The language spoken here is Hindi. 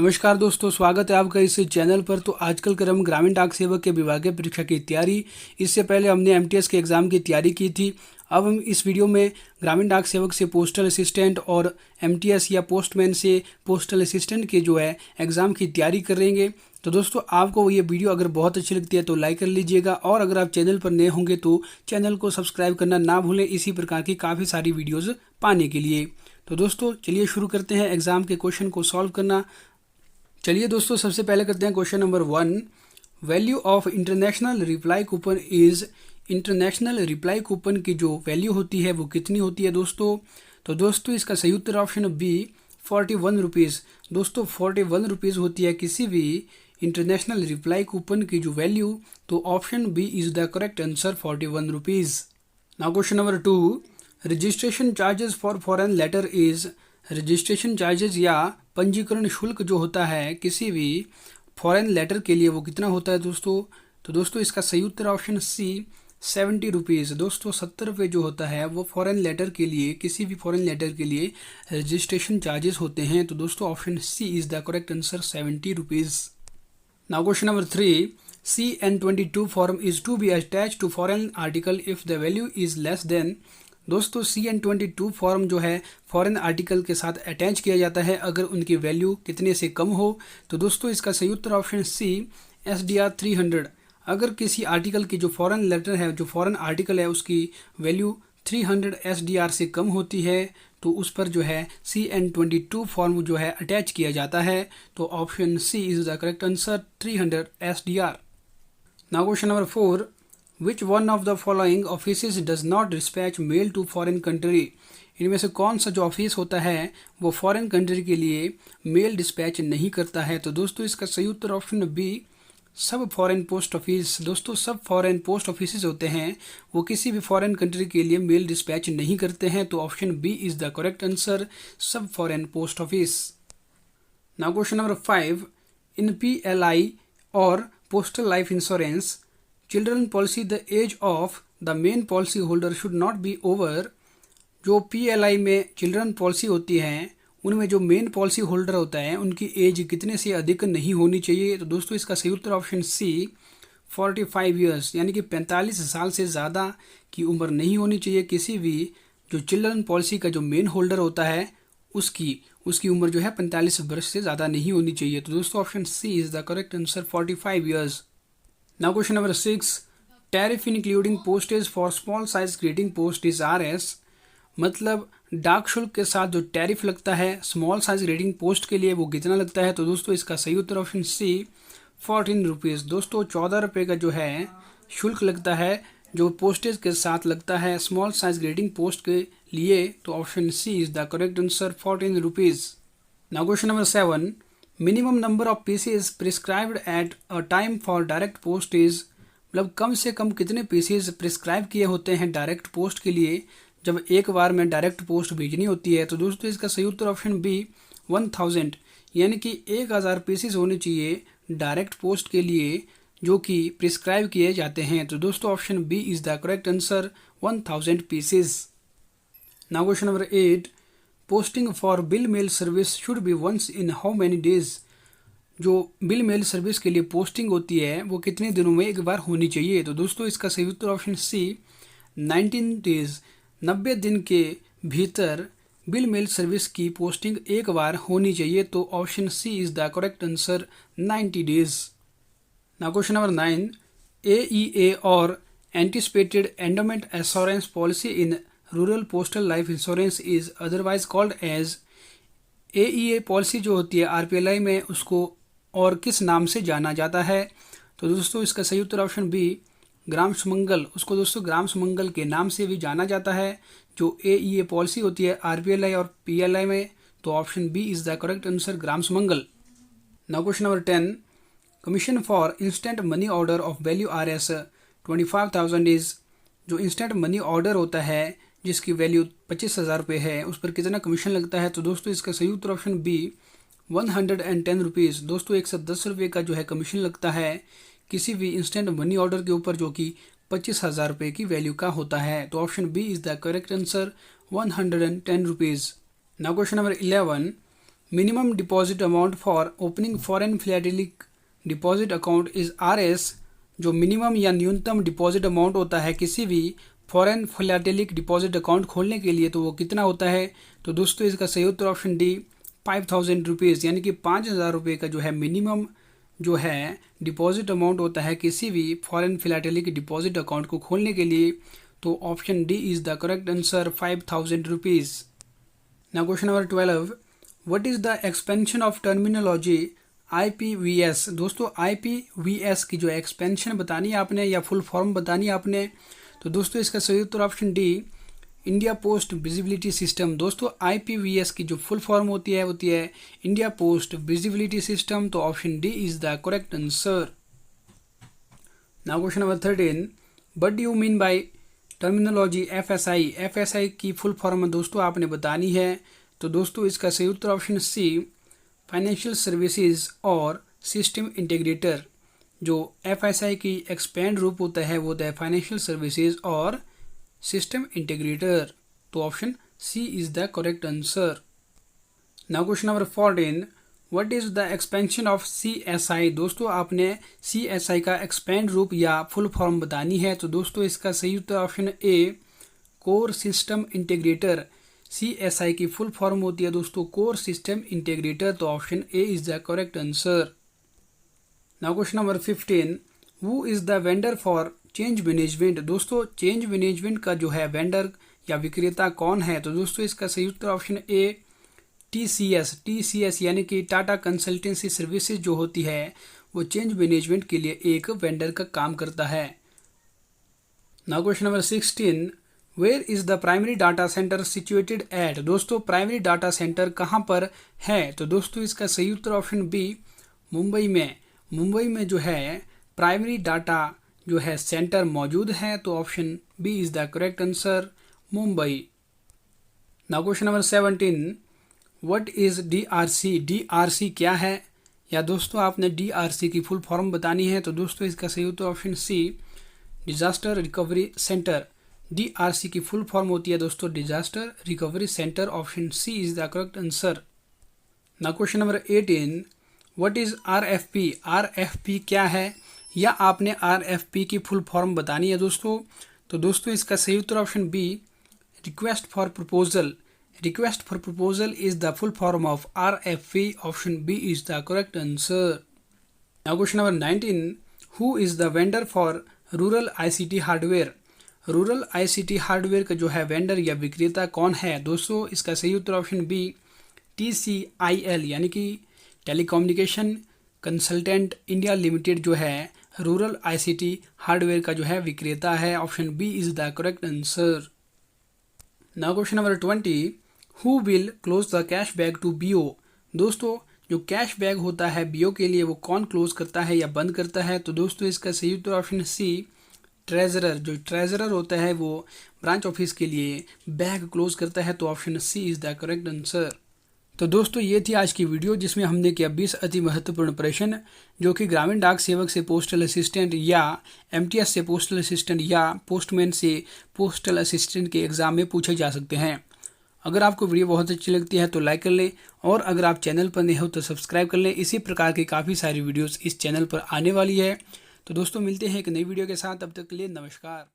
नमस्कार दोस्तों, स्वागत है आपका इस चैनल पर। तो आजकल कर हम ग्रामीण डाक सेवक के विभागीय परीक्षा की तैयारी, इससे पहले हमने एमटीएस के एग्ज़ाम की तैयारी की थी। अब हम इस वीडियो में ग्रामीण डाक सेवक से पोस्टल असिस्टेंट और एमटीएस या पोस्टमैन से पोस्टल असिस्टेंट के जो है एग्ज़ाम की तैयारी करेंगे। तो दोस्तों, आपको ये वीडियो अगर बहुत अच्छी लगती है तो लाइक कर लीजिएगा, और अगर आप चैनल पर नए होंगे तो चैनल को सब्सक्राइब करना ना भूलें, इसी प्रकार की काफ़ी सारी वीडियोज़ पाने के लिए। तो दोस्तों, चलिए शुरू करते हैं एग्ज़ाम के क्वेश्चन को सॉल्व करना। चलिए दोस्तों, सबसे पहले करते हैं question number 1। Value of international reply coupon is. International reply coupon की जो वैल्यू होती है वो कितनी होती है दोस्तों? तो दोस्तों, इसका सही उत्तर ऑप्शन बी 41 रुपीज़। दोस्तों, 41 रुपीज़ होती है किसी भी इंटरनेशनल रिप्लाई कूपन की जो वैल्यू। तो option B is the correct answer, 41 rupees. Now question number 2। Registration charges for foreign letter is. Registration charges या पंजीकरण शुल्क जो होता है किसी भी फॉरेन लेटर के लिए वो कितना होता है दोस्तों? तो दोस्तों, इसका सही उत्तर ऑप्शन सी 70 रुपीज़। दोस्तों, 70 रुपये जो होता है वो फॉरेन लेटर के लिए, किसी भी फॉरेन लेटर के लिए रजिस्ट्रेशन चार्जेस होते हैं। तो दोस्तों, option C is the correct answer, 70 rupees. Now question number 3। CN22 form is to be attach to foreign article if the value is less than. दोस्तों, CN22 फॉर्म जो है फॉरेन आर्टिकल के साथ अटैच किया जाता है अगर उनकी वैल्यू कितने से कम हो। तो दोस्तों, इसका सही उत्तर ऑप्शन सी SDR 300। अगर किसी आर्टिकल की जो फॉरेन लेटर है, जो फॉरेन आर्टिकल है, उसकी वैल्यू 300 SDR से कम होती है तो उस पर जो है CN22 फॉर्म जो है अटैच किया जाता है। तो option C is the correct answer, 300 SDR। Now question number 4। Which one of the following offices does not dispatch mail to foreign country? इनमें से कौन सा जो ऑफिस होता है वो फॉरेन कंट्री के लिए मेल डिस्पैच नहीं करता है? तो दोस्तों, इसका सही उत्तर ऑप्शन बी सब फॉरेन पोस्ट ऑफिस। दोस्तों, सब फॉरेन पोस्ट ऑफिस होते हैं वो किसी भी फॉरेन कंट्री के लिए मेल डिस्पैच नहीं करते हैं। तो option B is the correct answer, sub foreign post office. Now question number 5। In PLI और postal life insurance children policy the age of the main policy holder should not be over. जो PLI में चिल्ड्रन पॉलिसी होती है उनमें जो मेन पॉलिसी होल्डर होता है उनकी एज कितने से अधिक नहीं होनी चाहिए? तो दोस्तों, इसका सही उत्तर ऑप्शन सी 45 ईयर्स, यानी कि 45 साल से ज़्यादा की उम्र नहीं होनी चाहिए। किसी भी जो चिल्ड्रन पॉलिसी का जो मेन होल्डर होता है उसकी उम्र जो है 45 वर्ष से ज़्यादा नहीं होनी चाहिए। तो दोस्तों, option C is the correct answer, 45 years. Now question number 6। Tariff including postage for small size greeting post is RS। मतलब डाक शुल्क के साथ जो टैरिफ लगता है स्मॉल साइज ग्रीटिंग पोस्ट के लिए वो कितना लगता है? तो दोस्तों, इसका सही उत्तर ऑप्शन सी 14 रुपीज़। दोस्तों, 14 रुपये का जो है शुल्क लगता है जो पोस्टेज के साथ लगता है स्मॉल साइज ग्रीटिंग पोस्ट के लिए। तो option C is the correct answer, 14 rupees. Now question number 7। Minimum number of pieces prescribed at a time for direct post is. मतलब कम से कम कितने पीसेज प्रिस्क्राइब किए होते हैं डायरेक्ट पोस्ट के लिए जब एक बार में डायरेक्ट पोस्ट भेजनी होती है? तो दोस्तों, इसका सही उत्तर ऑप्शन बी 1000, यानी कि 1000 पीसेज होने चाहिए डायरेक्ट पोस्ट के लिए जो कि प्रिस्क्राइब किए जाते हैं। तो दोस्तों, option B is the correct answer, 1000 pieces. Now question number 8। Posting for bill mail service should be once in how many days. जो बिल मेल सर्विस के लिए पोस्टिंग होती है वो कितने दिनों में एक बार होनी चाहिए? तो दोस्तों, इसका सही उत्तर ऑप्शन सी 19 डेज, 90 दिन के भीतर बिल मेल सर्विस की पोस्टिंग एक बार होनी चाहिए। तो option C is the correct answer, 90 days. Now question number 9। AEA और anticipated endowment assurance policy in rural postal life insurance is otherwise called as. AEA policy जो होती है RPLI में, उसको और किस नाम से जाना जाता है? तो दोस्तों, इसका सही उत्तर ऑप्शन बी ग्राम सुमंगल। उसको दोस्तों ग्राम सुमंगल के नाम से भी जाना जाता है जो AEA पॉलिसी होती है RPLI और PLI में। तो option B is the correct answer, Gram Sumangal. Now question number 10। Commission for instant money order of value RS 25,000 is. जो इंस्टेंट मनी ऑर्डर होता है जिसकी वैल्यू 25,000 रुपये है उस पर कितना कमीशन लगता है? तो दोस्तों, इसका सही उत्तर ऑप्शन बी 110 रुपीज़। दोस्तों, 110 रुपये का जो है कमीशन लगता है किसी भी इंस्टेंट मनी ऑर्डर के ऊपर जो कि 25,000 रुपये की वैल्यू का होता है। तो option B is the correct answer, 110 rupees. Now question number 11। Minimum deposit amount for opening foreign philatelic deposit account is RS। जो मिनिमम या न्यूनतम डिपॉजिट अमाउंट होता है किसी भी फॉरेन फिलैटेलिक डिपॉजिट अकाउंट खोलने के लिए, तो वो कितना होता है? तो दोस्तों इसका सही उत्तर ऑप्शन डी 5000 रुपीज़, यानी कि 5000 रुपये का जो है मिनिमम जो है डिपॉजिट अमाउंट होता है किसी भी फॉरेन फिलैटेलिक डिपॉजिट अकाउंट को खोलने के लिए। तो option D is the correct answer, 5000 rupees. Now question number 12, what is the expansion of terminology IPVS। दोस्तों IPVS की जो एक्सपेंशन बतानी है आपने या फुल फॉर्म बतानी है आपने, तो दोस्तों इसका सही उत्तर option D India post visibility system. दोस्तों IPVS की जो फुल फॉर्म होती है इंडिया पोस्ट विजिबिलिटी सिस्टम। तो option D is the correct answer. Now question number 13, what do you mean by terminology FSI। FSI की फुल फॉर्म दोस्तों आपने बतानी है, तो दोस्तों इसका सही उत्तर ऑप्शन सी फाइनेंशियल सर्विसेज और सिस्टम इंटीग्रेटर। जो FSI की एक्सपेंड रूप होता है वो होता है फाइनेंशियल सर्विसेज और सिस्टम इंटीग्रेटर। तो option C is the correct answer. Now question number 14, what is the expansion of CSI। दोस्तों आपने CSI का एक्सपेंड रूप या फुल फॉर्म बतानी है, तो दोस्तों इसका सही उत्तर option A core system integrator. CSI की फुल फॉर्म होती है दोस्तों कोर सिस्टम इंटीग्रेटर। तो option A is the correct answer. Now question number 15, who is the vendor for change management. दोस्तों चेंज मैनेजमेंट का जो है वेंडर या विक्रेता कौन है? तो दोस्तों इसका सही उत्तर ऑप्शन ए TCS यानी कि टाटा कंसल्टेंसी सर्विसेज जो होती है वो चेंज मैनेजमेंट के लिए एक वेंडर का काम करता है। Now question number 16, where is the primary data centre situated at. दोस्तों प्राइमरी डाटा सेंटर कहाँ पर है? तो दोस्तों इसका सही उत्तर ऑप्शन बी मुंबई में। मुंबई में जो है प्राइमरी डाटा जो है सेंटर मौजूद है। तो option B is the correct answer, Mumbai. Now question number 17, what is DRC। DRC क्या है? या दोस्तों आपने DRC की फुल फॉर्म बतानी है, तो दोस्तों इसका सही उत्तर option C disaster recovery centre. DRC की फुल फॉर्म होती है दोस्तों disaster recovery centre. Option C is the correct answer. Now question number 18, what is RFP। RFP क्या है? या आपने RFP की फुल फॉर्म बतानी है दोस्तों, तो दोस्तों इसका सही उत्तर option B request for proposal. Request for proposal is the full form of RFP। Option B is the correct answer. Now question number 19, who is the vendor for rural ICT hardware. Rural ICT hardware का जो है वेंडर या विक्रेता कौन है? दोस्तों इसका सही उत्तर ऑप्शन बी TCIL यानी कि टेलीकम्युनिकेशन कंसल्टेंट इंडिया लिमिटेड जो है रूरल ICT हार्डवेयर का जो है विक्रेता है। Option B is the correct answer. Now question number 20, who will close the cash bag to BO। दोस्तों जो कैश बैग होता है BO के लिए वो कौन क्लोज करता है या बंद करता है? तो दोस्तों इसका सही उत्तर ऑप्शन सी ट्रेजरर। जो ट्रेजरर होता है वो ब्रांच ऑफिस के लिए बैग क्लोज करता है। तो option C is the correct answer. तो दोस्तों ये थी आज की वीडियो जिसमें हमने किया 20 अति महत्वपूर्ण प्रश्न जो कि ग्रामीण डाक सेवक से पोस्टल असिस्टेंट या MTS से पोस्टल असिस्टेंट या पोस्टमैन से पोस्टल असिस्टेंट के एग्ज़ाम में पूछे जा सकते हैं। अगर आपको वीडियो बहुत अच्छी लगती है तो लाइक कर लें, और अगर आप चैनल पर नए हो तो सब्सक्राइब कर लें। इसी प्रकार की काफ़ी सारी वीडियोज़ इस चैनल पर आने वाली है। तो दोस्तों मिलते हैं एक नई वीडियो के साथ, तब तक के लिए नमस्कार।